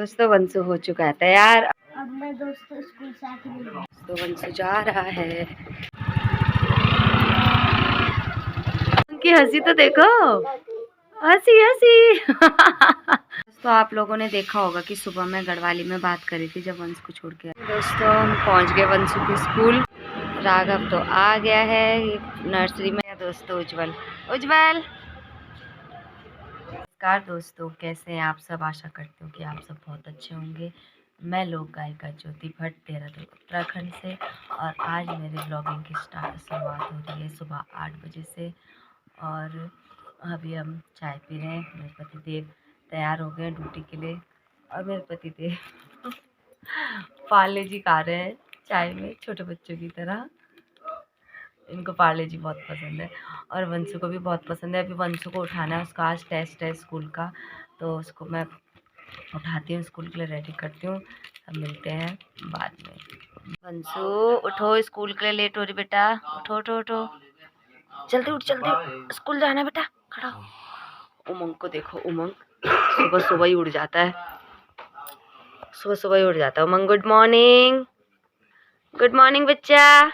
दोस्तों वंशु हो चुका है तैयार। अब मैं दोस्तों स्कूल से आके मिलूंगा। तो वंशु जा रहा है। उनकी हंसी तो देखो, हंसी हंसी। तो आप लोगों ने देखा होगा कि सुबह मैं गढ़वाली में बात करी थी जब वंश को छोड़ के। दोस्तों हम पहुंच गए वंशु के स्कूल। राघव तो आ गया है नर्सरी में। दोस्तों उज्जवल उज्जवल। नमस्कार दोस्तों, कैसे हैं आप सब। आशा करती हूँ कि आप सब बहुत अच्छे होंगे। मैं लोक गायिका ज्योति भट्ट देहरादून उत्तराखंड से, और आज मेरे ब्लॉगिंग की शुरुआत हो रही है सुबह 8 बजे से। और अभी हम चाय पी रहे हैं। मेरे पतिदेव तैयार हो गए ड्यूटी के लिए, और मेरे पतिदेव पार्ले जी खा रहे हैं चाय में, छोटे बच्चों की तरह। इनको पार्ले जी बहुत पसंद है, और वंशु को भी बहुत पसंद है। अभी वंशु को उठाना है, उसका आज टेस्ट है स्कूल का, तो उसको मैं उठाती हूँ, स्कूल के लिए रेडी करती हूँ। अब मिलते हैं बाद में। वंशु उठो, स्कूल के लिए लेट हो रही बेटा। उठो उठो उठो, जल्दी उठ जल्दी, स्कूल जाना है बेटा। खड़ा हो। उमंग को देखो, उमंग सुबह सुबह ही उड़ जाता है, सुबह सुबह ही उड़ जाता है उमंग। गुड मॉर्निंग, गुड मॉर्निंग बच्चा,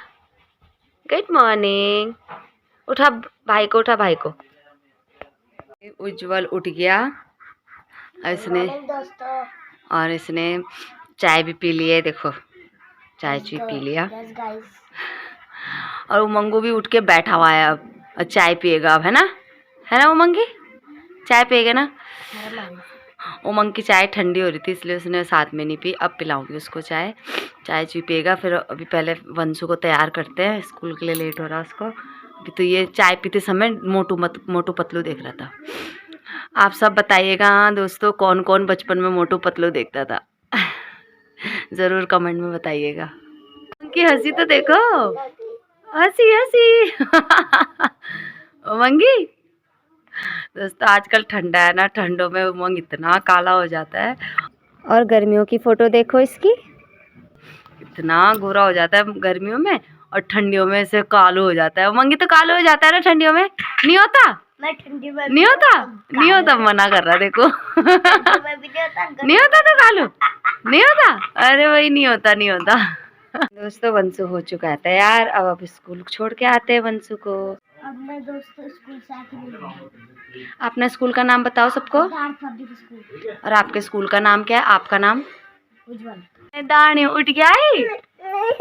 गुड मॉर्निंग। उठा भाई को, उठा भाई को। उज्जवल उठ गया, और इसने चाय भी पी ली है। देखो चाय पी लिया, और उमंगू भी उठ के बैठा हुआ है अब, और चाय पिएगा अब, है ना उमंगी, चाय पिएगा ना। उमंग की चाय ठंडी हो रही थी इसलिए उसने साथ में नहीं पी। अब पिलाऊंगी उसको चाय, चाय पिएगा। फिर अभी पहले वंशु को तैयार करते हैं, स्कूल के लिए लेट हो रहा है उसको। अभी तो ये चाय पीते समय मोटू पतलू देख रहा था। आप सब बताइएगा दोस्तों, कौन कौन बचपन में मोटू पतलू देखता था। ज़रूर कमेंट में बताइएगा। उनकी हंसी तो देखो, हंसी हंसी। उमंगी दोस्तों, आजकल ठंडा है ना, ठंडों में उमंग इतना काला हो जाता है। और गर्मियों की फोटो देखो इसकी, इतना गोरा हो जाता है गर्मियों में, और ठंडियों में से कालो हो जाता है। उमंगी तो कालो हो जाता है ना ठंडियों में, नहीं होता? नहीं होता, मना कर रहा देखो। नहीं होता तो कालो नहीं होता। अरे वही नहीं होता। दोस्तों वंशु हो चुका है तैयार। अब स्कूल छोड़ के आते हैं वंशु को। अब मैं दोस्तों स्कूल से आके मिलूंगा। अपना स्कूल का नाम बताओ सबको। और आपके स्कूल का नाम क्या है? आपका नाम? उज्जवल। दानी उठ गया है,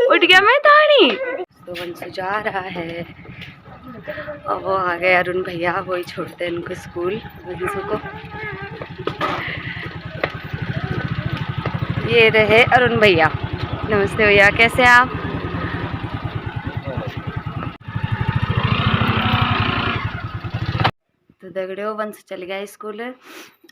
उठ गया मैं दानी। तो वंशु जा रहा है, और वो आ गए अरुण भैया, वो ही छोड़ते हैं उनको स्कूल, वंशु को। ये रहे अरुण भैया। नमस्ते भैया, कैसे आप? तो दगड़े हो, वंश चल गया स्कूल।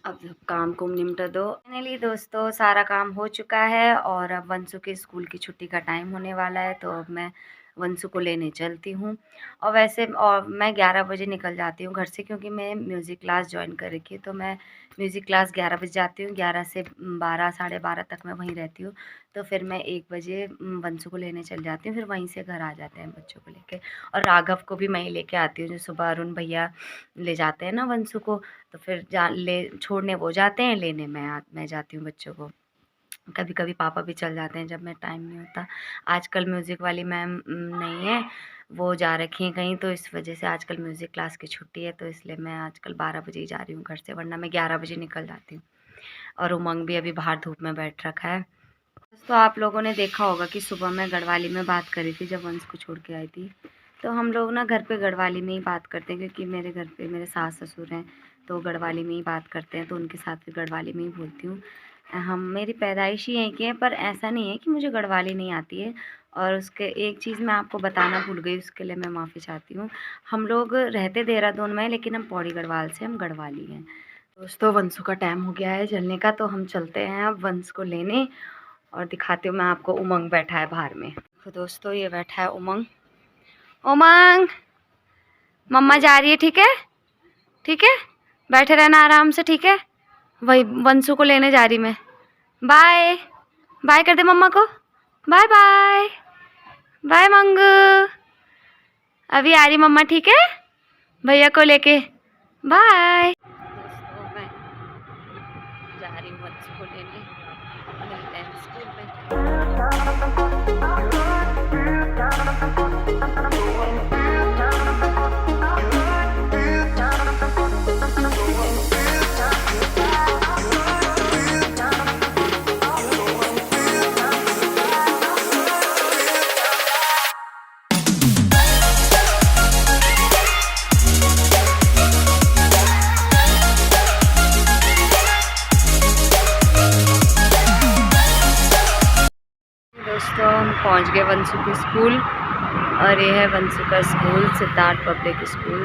अब काम को निपटा दो। फाइनली दोस्तों सारा काम हो चुका है, और अब वंशु के स्कूल की छुट्टी का टाइम होने वाला है, तो अब मैं वंशु को लेने चलती हूँ। और वैसे मैं 11 बजे निकल जाती हूँ घर से, क्योंकि मैं म्यूज़िक क्लास ज्वाइन कर रखी है। तो मैं म्यूज़िक क्लास 11 बजे जाती हूँ, 11 से 12 साढ़े 12 तक मैं वहीं रहती हूँ। तो फिर मैं 1 बजे वंशु को लेने चल जाती हूँ, फिर वहीं से घर आ जाते हैं बच्चों को लेके। और राघव को भी मैं ही लेके आती हूँ, जो सुबह अरुण भैया ले जाते हैं ना वंशु को, तो फिर छोड़ने वो जाते हैं, लेने मैं जाती हूँ बच्चों को। कभी कभी पापा भी चल जाते हैं जब मैं टाइम नहीं होता। आजकल म्यूज़िक वाली मैम नहीं है, वो जा रखी हैं कहीं, तो इस वजह से आजकल म्यूज़िक क्लास की छुट्टी है, तो इसलिए मैं आजकल 12 बजे ही जा रही हूँ घर से, वरना मैं 11 बजे निकल जाती हूँ। और उमंग भी अभी बाहर धूप में बैठ रखा है। तो आप लोगों ने देखा होगा कि सुबह मैं गढ़वाली में बात करी थी जब वंश को छोड़ के आई थी। तो हम लोग ना घर पे गढ़वाली में ही बात करते हैं, क्योंकि मेरे घर पे मेरे सास ससुर हैं, तो गढ़वाली में ही बात करते हैं, तो उनके साथ भी गढ़वाली में ही बोलती हूँ। हम मेरी पैदाइश ही यहीं की है, पर ऐसा नहीं है कि मुझे गढ़वाली नहीं आती है। और उसके एक चीज़ मैं आपको बताना भूल गई, उसके लिए मैं माफ़ी चाहती हूँ। हम लोग रहते देहरादून में, लेकिन हम पौड़ी गढ़वाल से, हम गढ़वाली हैं। दोस्तों वंशु का टाइम हो गया है चलने का, तो हम चलते हैं अब वंश को लेने, और दिखाती हूँ मैं आपको। उमंग बैठा है बाहर में, तो दोस्तों ये बैठा है उमंग। उमंग, मम्मा जा रही है, ठीक है? ठीक है, बैठे रहना आराम से, ठीक है? वही वंशु को लेने जा रही मैं। बाय बाय कर दे मम्मा को, बाय बाय बाय मंगू। अभी आ रही मम्मा, ठीक है, भैया को लेके, बाय। दोस्तों मैं जा रही हूँ वंशु को लेने। मिलते हैं स्कूल पे। दोस्तों हम पहुंच गए वंशु के स्कूल और ये है वंशु का स्कूल, सिद्धार्थ पब्लिक स्कूल।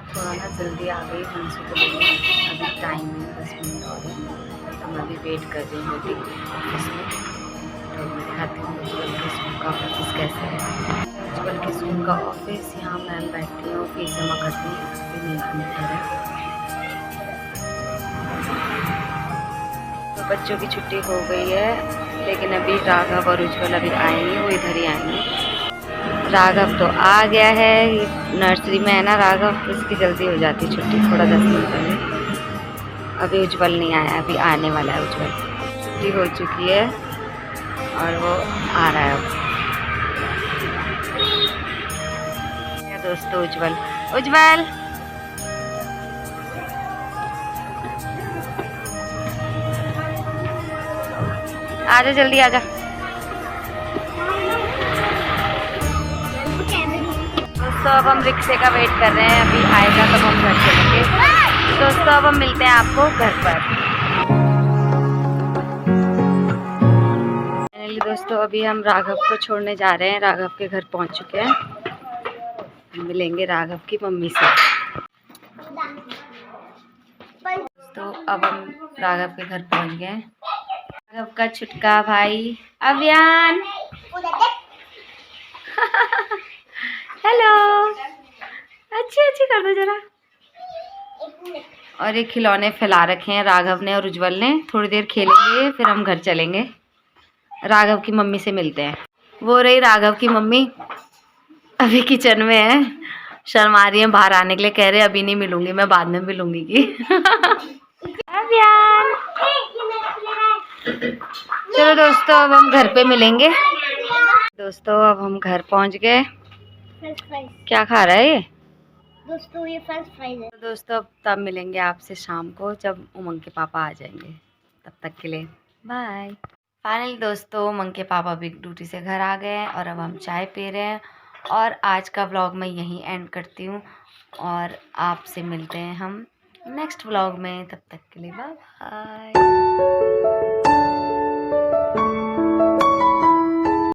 थोड़ा ना जल्दी आ गई वंशु को लेने, अभी टाइम है 10 मिनट और है। तो मैं अभी वेट कर रही हूँ ऑफिस में। तो मैं दिखाती हूँ उज्जवल के स्कूल का ऑफिस कैसा है। उज्जवल के स्कूल का ऑफिस, यहाँ मैम बैठती हूँ, फीस जमा करती हूँ, अभी मेरा मीटर है। तो बच्चों की छुट्टी हो गई है, लेकिन अभी राघव और उज्जवल अभी आएंगे, वो इधर ही आएंगे। राघव तो आ गया है, नर्सरी में है ना राघव, तो इसकी जल्दी हो जाती है छुट्टी, थोड़ा 10 मिनट पहले। अभी उज्जवल नहीं आया, अभी आने वाला है उज्जवल। छुट्टी हो चुकी है और वो आ रहा है अब। दोस्तों उज्जवल, उज्जवल आजा, जल्दी आजा। दोस्तों अब हम रिक्शे का वेट कर रहे हैं, अभी आएगा तब हम घर चलेंगे। दोस्तों अब हम मिलते हैं आपको घर पर। फाइनली दोस्तों अभी हम राघव को छोड़ने जा रहे हैं, राघव के घर पहुंच चुके हैं। मिलेंगे राघव की मम्मी से। तो अब हम राघव के घर पहुंच गए। राघव का छुटका भाई अभियान। हेलो, अच्छी अच्छी कर दो जरा। और ये खिलौने फैला रखे हैं राघव ने और उज्जवल ने, थोड़ी देर खेलेंगे फिर हम घर चलेंगे। राघव की मम्मी से मिलते हैं। वो रही राघव की मम्मी, अभी किचन में है, शर्मा रही है बाहर आने के लिए, कह रहे अभी नहीं मिलूंगी मैं, बाद में मिलूंगी की। अभियान चलो दोस्तों अब हम घर पे मिलेंगे। दोस्तों अब हम घर पहुंच गए। क्या खा रहा है ये? दोस्तों ये फ्रेंच फ्राइज है। दोस्तों अब तब मिलेंगे आपसे शाम को जब उमंग के पापा आ जाएंगे। तब तक के लिए बाय। फाइनली दोस्तों उमंग के पापा भी ड्यूटी से घर आ गए हैं और अब हम चाय पी रहे हैं। और आज का व्लॉग मैं यहीं एंड करती हूँ और आपसे मिलते हैं हम नेक्स्ट व्लॉग में। तब तक के लिए बाय बाय।